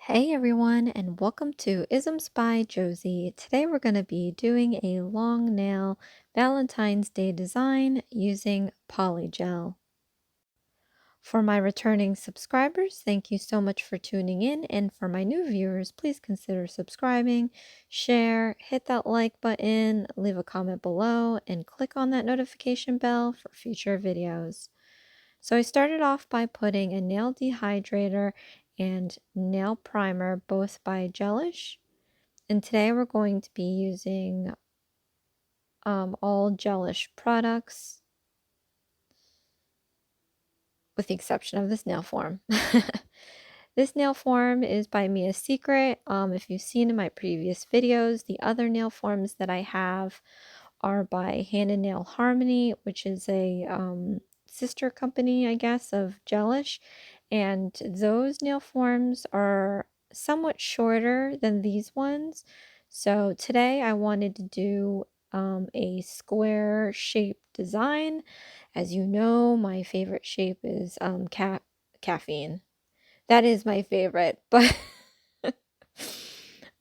Hey everyone, and welcome to Isms by Josie. Today we're going to be doing a long nail Valentine's Day design using Polygel. For my returning subscribers, thank you so much for tuning in, and for my new viewers, please consider subscribing, share, hit that like button, leave a comment below, and click on that notification bell for future videos. So I started off by putting a nail dehydrator and nail primer, both by Gelish. And today we're going to be using all Gelish products, with the exception of this nail form. This nail form is by Mia's Secret. If you've seen in my previous videos, the other nail forms that I have are by Hand and Nail Harmony, which is a sister company, I guess, of Gelish. And those nail forms are somewhat shorter than these ones. So today I wanted to do a square shape design. As you know, my favorite shape is caffeine. That is my favorite, but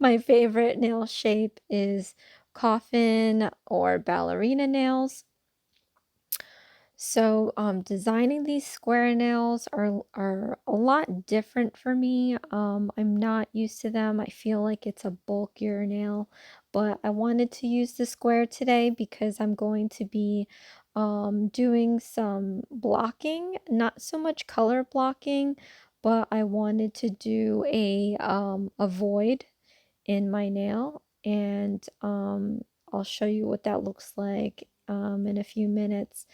my favorite nail shape is coffin or ballerina nails. So designing these square nails are a lot different for me. I'm not used to them. I feel like it's a bulkier nail, but I wanted to use the square today because I'm going to be doing some blocking, not so much color blocking, but I wanted to do a void in my nail, and I'll show you what that looks like in a few minutes.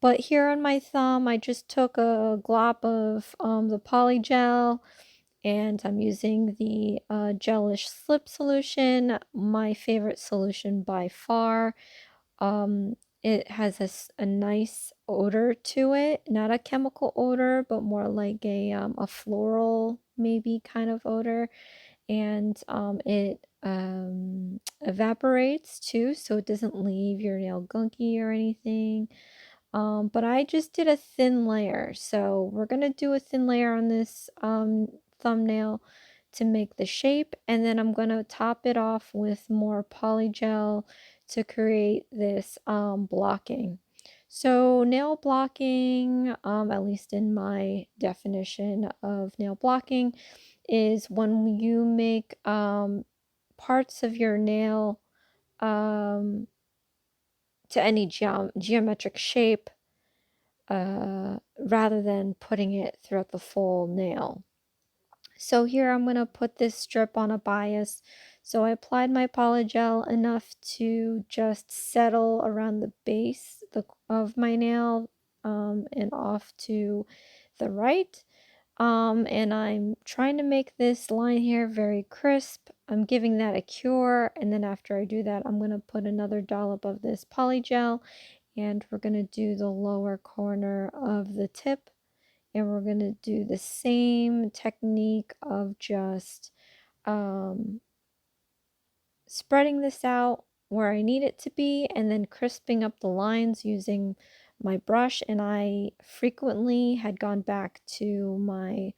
But here on my thumb, I just took a glop of the Polygel, and I'm using the Gelish Slip solution, my favorite solution by far. It has a nice odor to it, not a chemical odor, but more like a floral maybe kind of odor. And it evaporates too, so it doesn't leave your nail gunky or anything. But I just did a thin layer, so we're gonna do a thin layer on this thumbnail to make the shape, and then I'm gonna top it off with more polygel to create this blocking. So nail blocking, at least in my definition of nail blocking, is when you make parts of your nail to any geometric shape rather than putting it throughout the full nail. So here I'm going to put this strip on a bias. So I applied my polygel enough to just settle around the base of my nail and off to the right. And I'm trying to make this line here very crisp. I'm giving that a cure, and then after I do that, I'm going to put another dollop of this polygel, and we're going to do the lower corner of the tip, and we're going to do the same technique of just spreading this out where I need it to be, and then crisping up the lines using my brush. And I frequently had gone back to my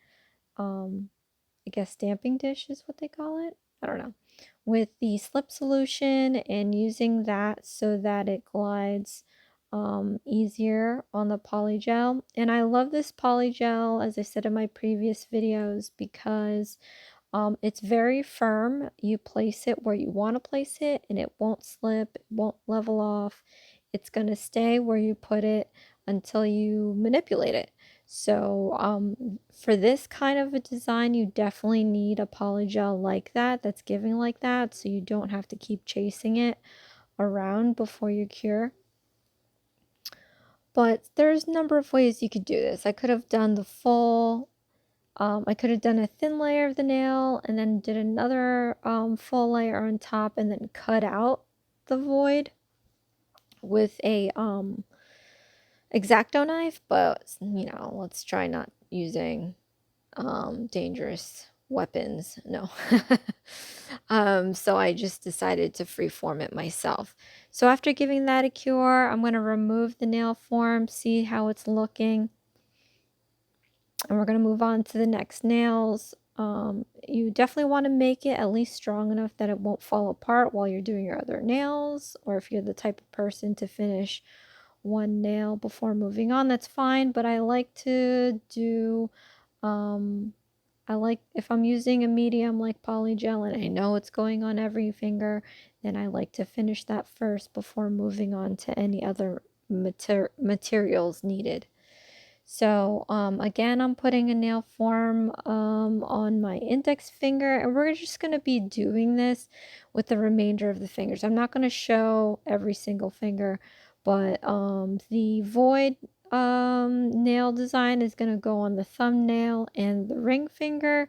I guess stamping dish is what they call it, I don't know, with the slip solution, and using that so that it glides easier on the polygel. And I love this polygel, as I said in my previous videos, because it's very firm. You place it where you want to place it, and it won't slip, it won't level off. It's going to stay where you put it until you manipulate it. So for this kind of a design, you definitely need a polygel like that, that's giving like that, so you don't have to keep chasing it around before you cure. But there's a number of ways you could do this. I could have done the full, I could have done a thin layer of the nail and then did another full layer on top, and then cut out the void with a X-Acto knife, but you know, let's try not using dangerous weapons. No. So I just decided to freeform it myself. So after giving that a cure, I'm going to remove the nail form, see how it's looking. And we're going to move on to the next nails. You definitely want to make it at least strong enough that it won't fall apart while you're doing your other nails, or if you're the type of person to finish one nail before moving on, that's fine. But I like to do, I like, if I'm using a medium like polygel and I know it's going on every finger, then I like to finish that first before moving on to any other materials needed. So again, I'm putting a nail form on my index finger, and we're just going to be doing this with the remainder of the fingers. I'm not going to show every single finger, but the void nail design is going to go on the thumbnail and the ring finger,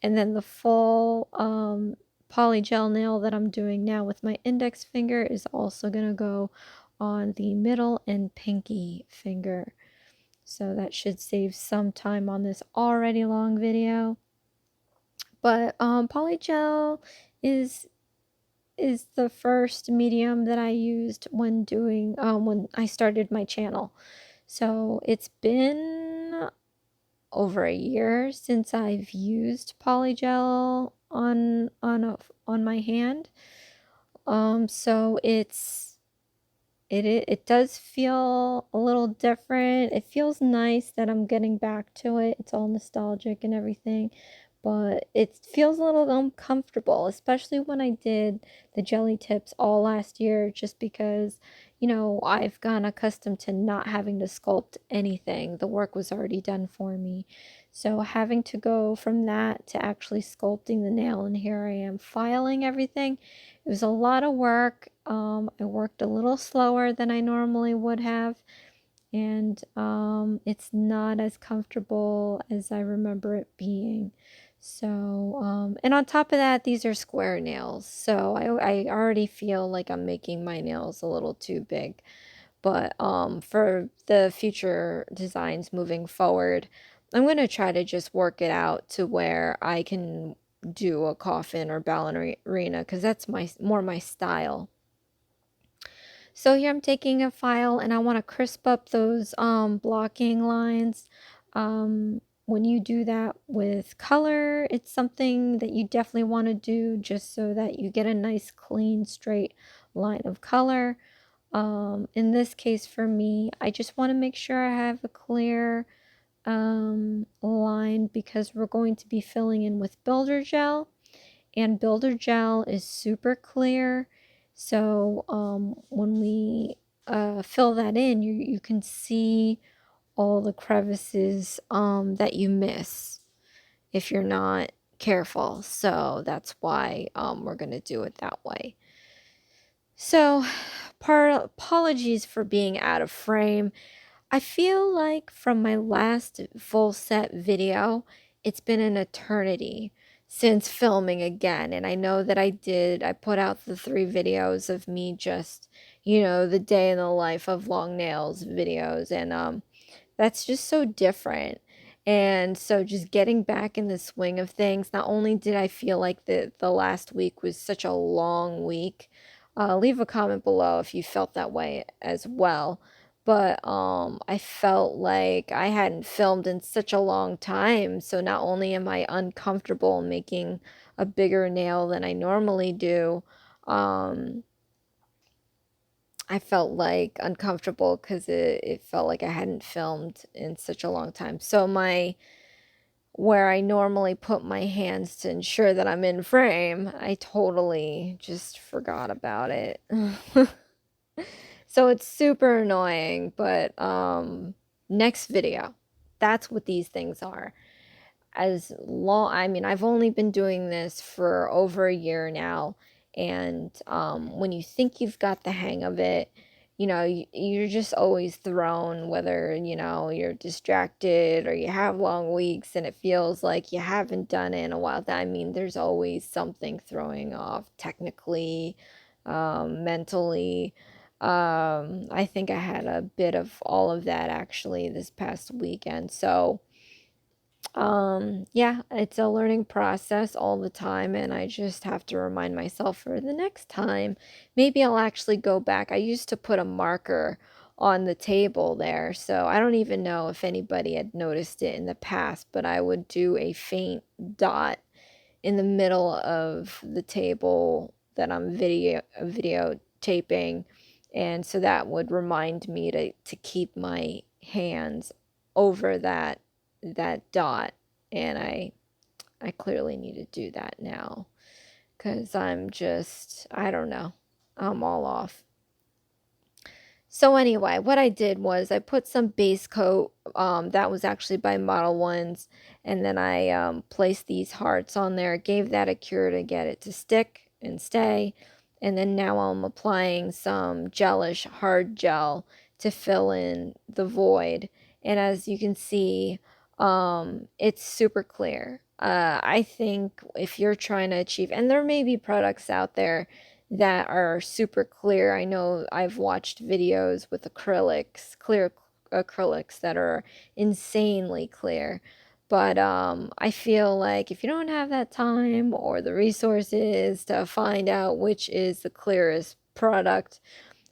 and then the full polygel nail that I'm doing now with my index finger is also going to go on the middle and pinky finger. So that should save some time on this already long video. But polygel is the first medium that I used when doing when I started my channel. So it's been over a year since I've used polygel on my hand. So it does feel a little different. It feels nice that I'm getting back to it. It's all nostalgic and everything, but it feels a little uncomfortable, especially when I did the jelly tips all last year, just because, you know, I've gotten accustomed to not having to sculpt anything. The work was already done for me. So having to go from that to actually sculpting the nail, and here I am filing everything. It was a lot of work. I worked a little slower than I normally would have, and it's not as comfortable as I remember it being. So, and on top of that, these are square nails, so I already feel like I'm making my nails a little too big. But for the future designs moving forward, I'm going to try to just work it out to where I can do a coffin or ballerina, because that's more my style. So here I'm taking a file and I want to crisp up those blocking lines. When you do that with color, it's something that you definitely want to do just so that you get a nice clean straight line of color. In this case for me, I just want to make sure I have a clear line, because we're going to be filling in with builder gel, and builder gel is super clear. So when we fill that in, you can see all the crevices that you miss if you're not careful. So that's why we're going to do it that way. So apologies for being out of frame. I feel like from my last full set video, it's been an eternity since filming again. And I know that I put out the 3 videos of me just, you know, the day in the life of long nails videos. And that's just so different. And so just getting back in the swing of things, not only did I feel like the last week was such a long week, leave a comment below if you felt that way as well. But I felt like I hadn't filmed in such a long time, so not only am I uncomfortable making a bigger nail than I normally do, I felt like uncomfortable because it felt like I hadn't filmed in such a long time. So where I normally put my hands to ensure that I'm in frame, I totally just forgot about it. So it's super annoying, but next video, that's what these things are. I mean, I've only been doing this for over a year now, and when you think you've got the hang of it, you know, you're just always thrown, whether, you know, you're distracted or you have long weeks and it feels like you haven't done it in a while. I mean, there's always something throwing off technically, mentally. I think I had a bit of all of that actually this past weekend. So, yeah, it's a learning process all the time, and I just have to remind myself for the next time. Maybe I'll actually go back. I used to put a marker on the table there. So I don't even know if anybody had noticed it in the past, but I would do a faint dot in the middle of the table that I'm videotaping, and so that would remind me to keep my hands over that dot, and I clearly need to do that now because I don't know, I'm all off. So anyway, what I did was I put some base coat, that was actually by Modelones, and then I placed these hearts on there, gave that a cure to get it to stick and stay, and then now I'm applying some Gelish hard gel to fill in the void, and as you can see, it's super clear. I think if you're trying to achieve, and there may be products out there that are super clear. I know I've watched videos with acrylics, clear acrylics that are insanely clear. But I feel like if you don't have that time or the resources to find out which is the clearest product,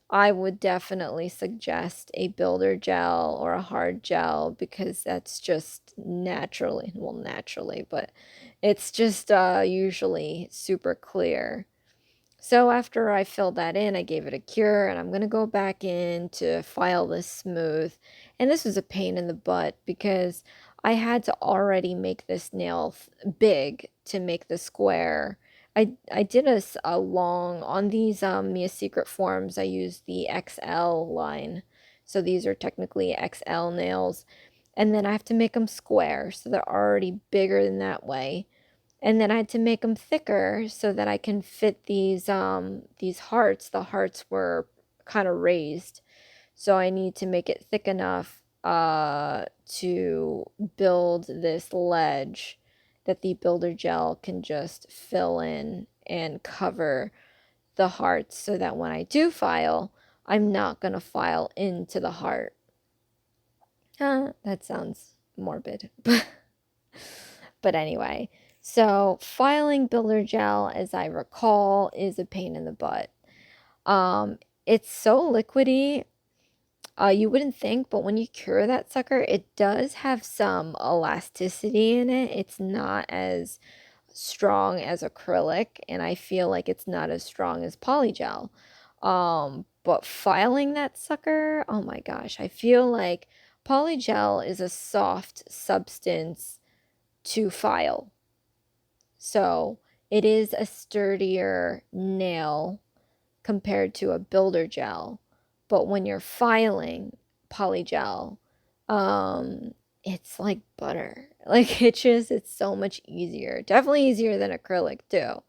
I would definitely suggest a builder gel or a hard gel because that's just naturally, well, naturally, but it's just usually super clear. So after I filled that in, I gave it a cure, and I'm going to go back in to file this smooth. And this was a pain in the butt because I had to already make this nail big to make the square. I did a long, on these Mia Secret forms, I used the XL line. So these are technically XL nails. And then I have to make them square, so they're already bigger than that way. And then I had to make them thicker so that I can fit these hearts. The hearts were kind of raised, so I need to make it thick enough to build this ledge that the builder gel can just fill in and cover the hearts so that when I do file, I'm not going to file into the heart. That sounds morbid. But anyway, so filing builder gel, as I recall, is a pain in the butt. It's so liquidy, you wouldn't think, but when you cure that sucker, it does have some elasticity in it. It's not as strong as acrylic, and I feel like it's not as strong as polygel. But filing that sucker, oh my gosh, I feel like polygel is a soft substance to file. So it is a sturdier nail compared to a builder gel. But when you're filing polygel, it's like butter. Like it's so much easier. Definitely easier than acrylic too.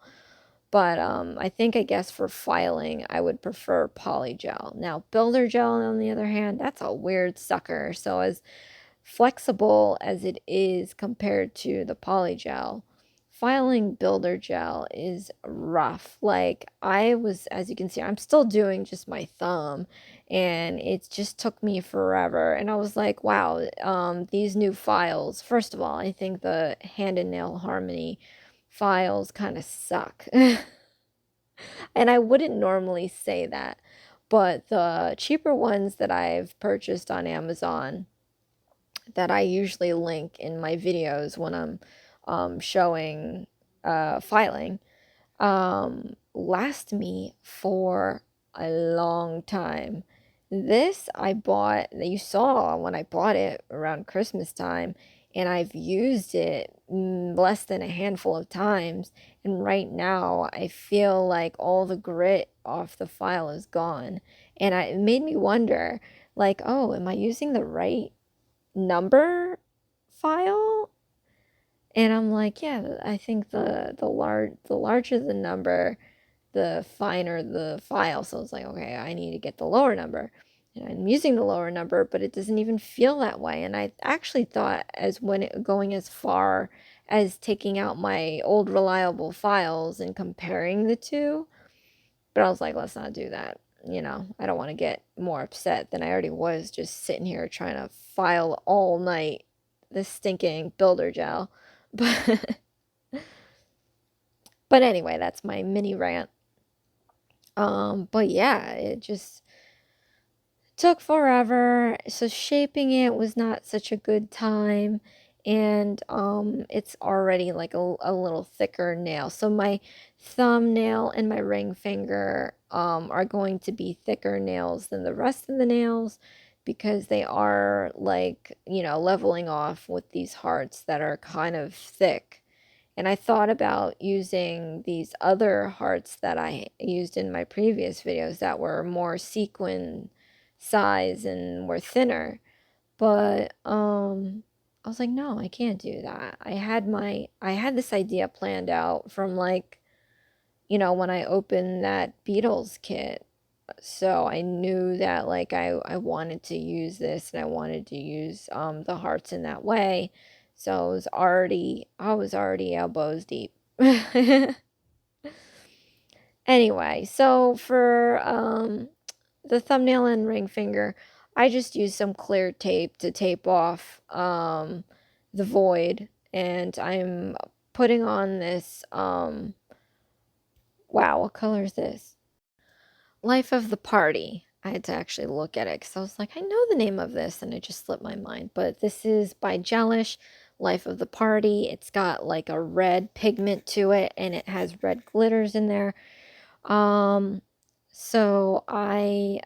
But I guess for filing, I would prefer polygel. Now, builder gel, on the other hand, that's a weird sucker. So as flexible as it is compared to the polygel, filing builder gel is rough. Like I was, as you can see, I'm still doing just my thumb, and it just took me forever. And I was like, wow, these new files, first of all, I think the hand and nail harmony files kind of suck. And I wouldn't normally say that, but the cheaper ones that I've purchased on Amazon that I usually link in my videos when I'm showing filing, last me for a long time. This I bought, that you saw when I bought it around Christmas time, and I've used it less than a handful of times, and right now I feel like all the grit off the file is gone, and it made me wonder, like, oh, am I using the right number file? And I'm like, yeah, I think the larger the number, the finer the file. So it's like, okay, I need to get the lower number. And I'm using the lower number, but it doesn't even feel that way. And I actually thought as when it going as far as taking out my old reliable files and comparing the two. But I was like, let's not do that. You know, I don't want to get more upset than I already was just sitting here trying to file all night this stinking builder gel. But but anyway, that's my mini rant. But yeah, it just took forever, so shaping it was not such a good time, and it's already like a little thicker nail. So my thumbnail and my ring finger are going to be thicker nails than the rest of the nails because they are like, you know, leveling off with these hearts that are kind of thick. And I thought about using these other hearts that I used in my previous videos that were more sequin size and were thinner. But I was like, no, I can't do that. I had this idea planned out from like, you know, when I opened that Beatles kit. So I knew that like I wanted to use this and I wanted to use the hearts in that way. So I was already elbows deep. Anyway, so for the thumbnail and ring finger, I just used some clear tape to tape off the void, and I'm putting on this wow, what color is this? Life of the Party. I had to actually look at it because I was like, I know the name of this, and it just slipped my mind. But this is by Gelish, Life of the Party. It's got like a red pigment to it, and it has red glitters in there. So I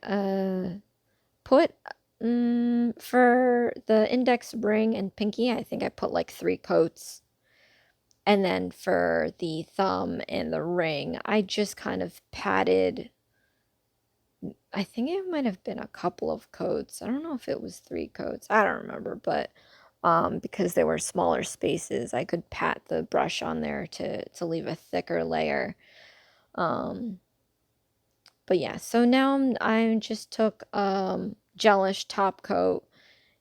put for the index ring and pinky, I think I put like 3 coats. And then for the thumb and the ring, I just kind of patted, I think it might have been a couple of coats. I don't know if it was 3 coats. I don't remember, but because they were smaller spaces, I could pat the brush on there to leave a thicker layer. Um, but yeah, so now I just took gelish top coat,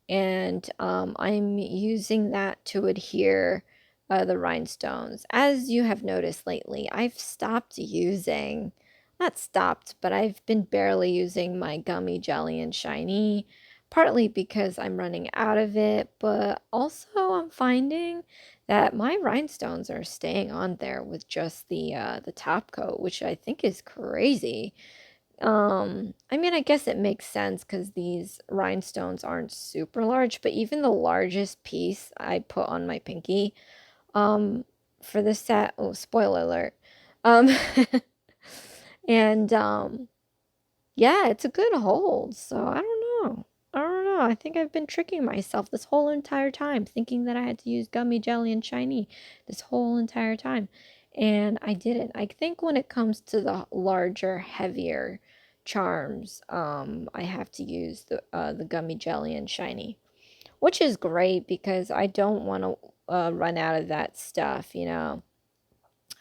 and I'm using that to adhere the rhinestones. As you have noticed lately, I've stopped using, not stopped, but I've been barely using my gummy jelly and shiny, partly because I'm running out of it, but also I'm finding that my rhinestones are staying on there with just the top coat, which I think is crazy. I mean, I guess it makes sense because these rhinestones aren't super large, but even the largest piece I put on my pinky, um, for the set, oh, spoiler alert, um, and, yeah, it's a good hold, so I don't know. I don't know. I think I've been tricking myself this whole entire time, thinking that I had to use gummy jelly and shiny this whole entire time. And I didn't. I think when it comes to the larger, heavier charms, I have to use the gummy jelly and shiny, which is great because I don't want to run out of that stuff, you know.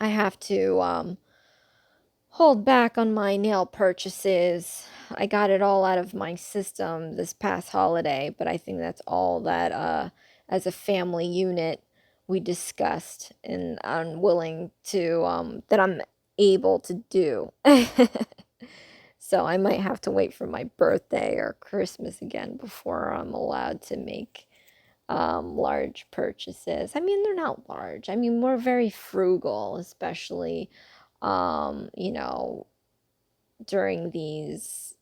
I have to hold back on my nail purchases. I got it all out of my system this past holiday, but I think that's all that as a family unit we discussed, and I'm willing to that I'm able to do. So I might have to wait for my birthday or Christmas again before I'm allowed to make large purchases. I mean, they're not large. I mean, we're very frugal, especially you know, during these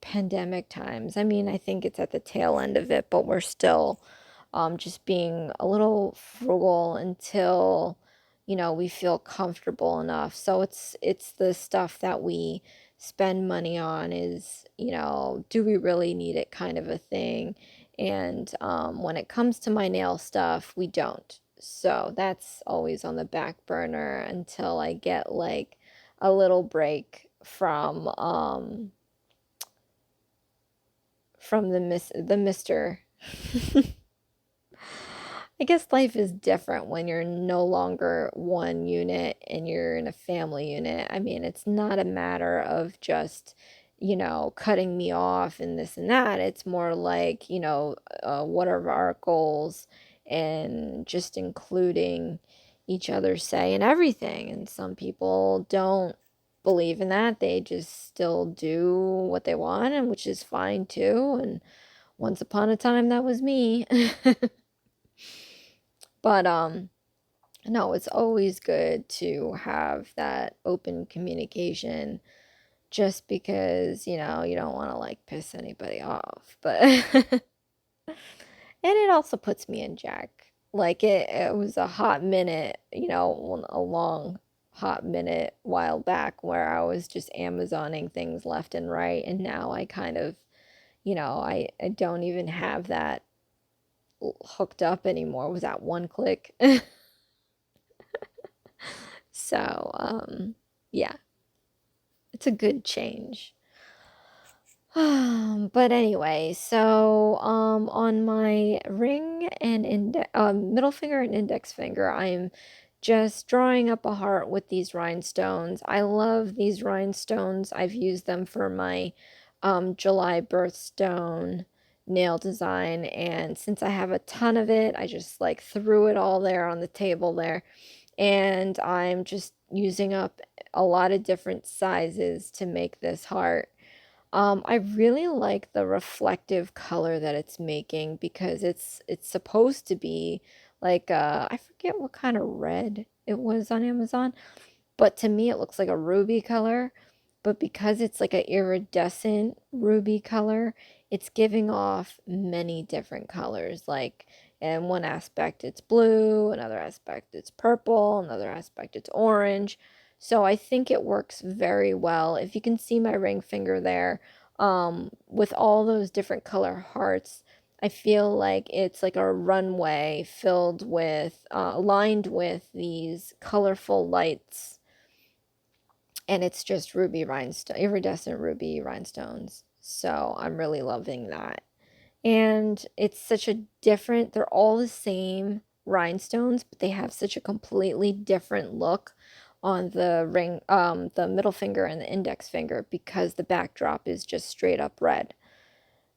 pandemic times. I mean, I think it's at the tail end of it, but we're still just being a little frugal until, you know, we feel comfortable enough. So it's the stuff that we spend money on is, you know, do we really need it kind of a thing. And when it comes to my nail stuff, we don't. So that's always on the back burner until I get like a little break from the mister. I guess life is different when you're no longer one unit and you're in a family unit. I mean, it's not a matter of just, you know, cutting me off and this and that. It's more like, you know, what are our goals and just including each other's say in everything. And some people don't believe in that. They just still do what they want, and which is fine too. And once upon a time, that was me. But no, it's always good to have that open communication just because, you know, you don't want to like piss anybody off. But and it also puts me in check. Like it was a hot minute, you know, a long hot minute while back where I was just Amazoning things left and right, and now I kind of, you know, I don't even have that hooked up anymore with that one click. So, yeah, it's a good change. But anyway, so on my ring and middle finger and index finger, I'm just drawing up a heart with these rhinestones. I love these rhinestones. I've used them for my July birthstone nail design, and since I have a ton of it, I just like threw it all there on the table there, and I'm just using up a lot of different sizes to make this heart. I really like the reflective color that it's making because it's supposed to be like I forget what kind of red it was on Amazon, but to me it looks like a ruby color. But because it's like an iridescent ruby color, it's giving off many different colors. Like in one aspect it's blue, another aspect it's purple, another aspect it's orange. So I think it works very well. If you can see my ring finger there, with all those different color hearts, I feel like it's like a runway filled with, lined with these colorful lights, and it's just ruby rhinestone, iridescent ruby rhinestones. So I'm really loving that. And it's such a different, they're all the same rhinestones, but they have such a completely different look on the ring, the middle finger and the index finger, because the backdrop is just straight up red.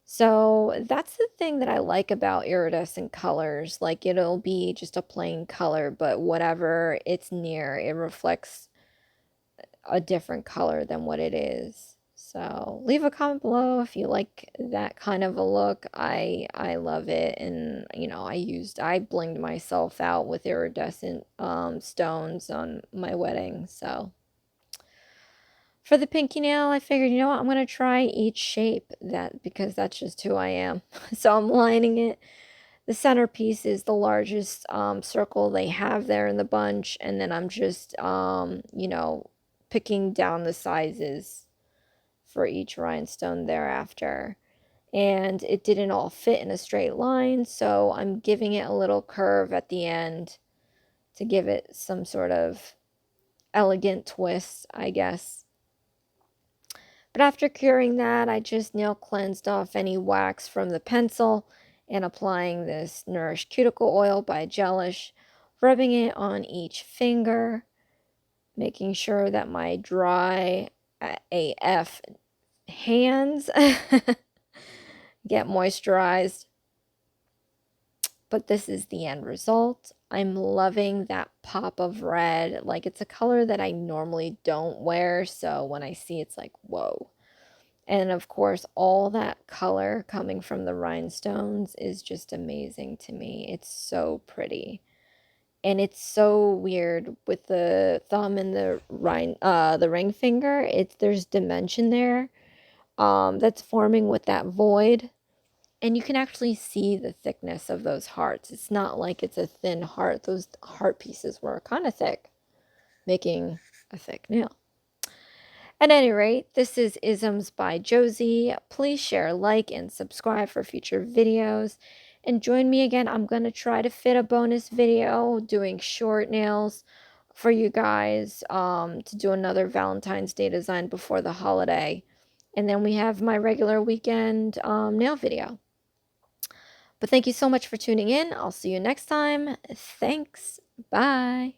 So that's the thing that I like about iridescent colors. Like it'll be just a plain color, but whatever it's near, it reflects a different color than what it is. So leave a comment below if you like that kind of a look. I love it, and you know, I blinged myself out with iridescent stones on my wedding. So for the pinky nail, I figured, you know what, I'm gonna try each shape, that because that's just who I am. So I'm lining it. The centerpiece is the largest circle they have there in the bunch, and then I'm just you know, picking down the sizes for each rhinestone thereafter. And it didn't all fit in a straight line, so I'm giving it a little curve at the end to give it some sort of elegant twist, I guess. But after curing that, I just nail cleansed off any wax from the pencil and applying this Nourish Cuticle Oil by Gelish, rubbing it on each finger, making sure that my dry AF hands get moisturized. But this is the end result. I'm loving that pop of red. Like, it's a color that I normally don't wear, so when I see it's like, whoa. And of course, all that color coming from the rhinestones is just amazing to me. It's so pretty. And it's so weird with the thumb and the ring finger. There's dimension there that's forming with that void. And you can actually see the thickness of those hearts. It's not like it's a thin heart. Those heart pieces were kind of thick, making a thick nail. At any rate, this is Isms by Josie. Please share, like, and subscribe for future videos. And join me again. I'm going to try to fit a bonus video doing short nails for you guys to do another Valentine's Day design before the holiday. And then we have my regular weekend nail video. But thank you so much for tuning in. I'll see you next time. Thanks. Bye.